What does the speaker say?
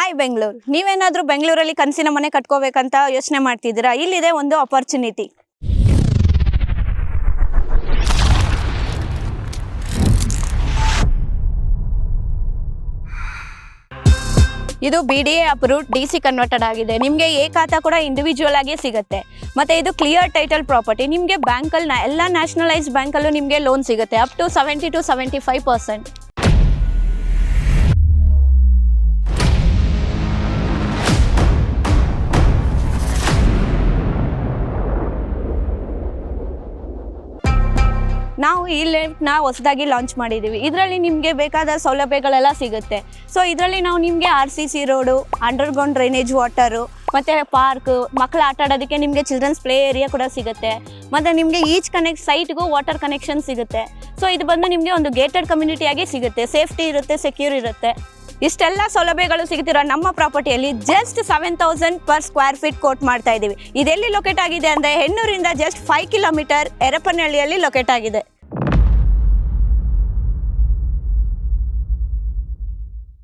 Hi Bengaluru. ನೀವೇನಾದರೂ ಬೆಂಗಳೂರಲ್ಲಿ ಕನಸಿನ ಮನೆ ಕಟ್ಕೋಬೇಕಂತ ಯೋಚನೆ ಮಾಡ್ತಿದ್ದೀರಾ? ಇಲ್ಲಿದೆ ಒಂದು ಆಪರ್ಚುನಿಟಿ. ಇದು BDA ಅಪ್ರೂವ್ಡ್ DC ಕನ್ವರ್ಟೆಡ್ ಆಗಿದೆ. ನಿಮಗೆ ಎ ಖಾತಾ ಕೂಡ ಇಂಡಿವಿಜುವಲ್ ಆಗಿ ಸಿಗುತ್ತೆ. ಮತ್ತು ಇದು ಕ್ಲಿಯರ್ ಟೈಟಲ್ ಪ್ರಾಪರ್ಟಿ. ನಿಮಗೆ ಬ್ಯಾಂಕಲ್ಲಿ ಎಲ್ಲ ನ್ಯಾಷನಲೈಸ್ಡ್ ಬ್ಯಾಂಕಲ್ಲೂ ನಿಮಗೆ ಲೋನ್ ಸಿಗುತ್ತೆ ಅಪ್ ಟು 70 to 75%. ನಾವು ಈ ಲೇಔಟ್ನ ಹೊಸದಾಗಿ ಲಾಂಚ್ ಮಾಡಿದ್ದೀವಿ. ಇದರಲ್ಲಿ ನಿಮಗೆ ಬೇಕಾದ ಸೌಲಭ್ಯಗಳೆಲ್ಲ ಸಿಗುತ್ತೆ. ಸೊ ಇದರಲ್ಲಿ ನಾವು ನಿಮಗೆ RCC road, underground drainage water, ಮತ್ತು ಪಾರ್ಕ್, ಮಕ್ಕಳು ಆಟ ಆಡೋದಕ್ಕೆ ನಿಮಗೆ ಚಿಲ್ಡ್ರನ್ಸ್ ಪ್ಲೇ ಏರಿಯಾ ಕೂಡ ಸಿಗುತ್ತೆ. ಮತ್ತು ನಿಮಗೆ ಈಚ್ ಸೈಟ್ಗೂ ವಾಟರ್ ಕನೆಕ್ಷನ್ ಸಿಗುತ್ತೆ. ಸೊ ಇದು ಬಂದು ನಿಮಗೆ ಒಂದು ಗೇಟೆಡ್ ಕಮ್ಯುನಿಟಿಯಾಗಿ ಸಿಗುತ್ತೆ. ಸೇಫ್ಟಿ ಇರುತ್ತೆ, ಸೆಕ್ಯೂರ್ ಇರುತ್ತೆ. ಇಷ್ಟೆಲ್ಲ ಸೌಲಭ್ಯಗಳು ಸಿಗ್ತಿರೋ ನಮ್ಮ ಪ್ರಾಪರ್ಟಿಯಲ್ಲಿ just 7,000 per square feet quote ಮಾಡ್ತಾ ಇದ್ದೀವಿ. ಇದೆಲ್ಲಿ ಲೊಕೇಟ್ ಆಗಿದೆ ಅಂದರೆ ಹೆಣ್ಣೂರಿಂದ ಜಸ್ಟ್ 5 ಕಿಲೋಮೀಟರ್ ಎರಪನಹಳ್ಳಿಯಲ್ಲಿ ಲೊಕೇಟ್ ಆಗಿದೆ.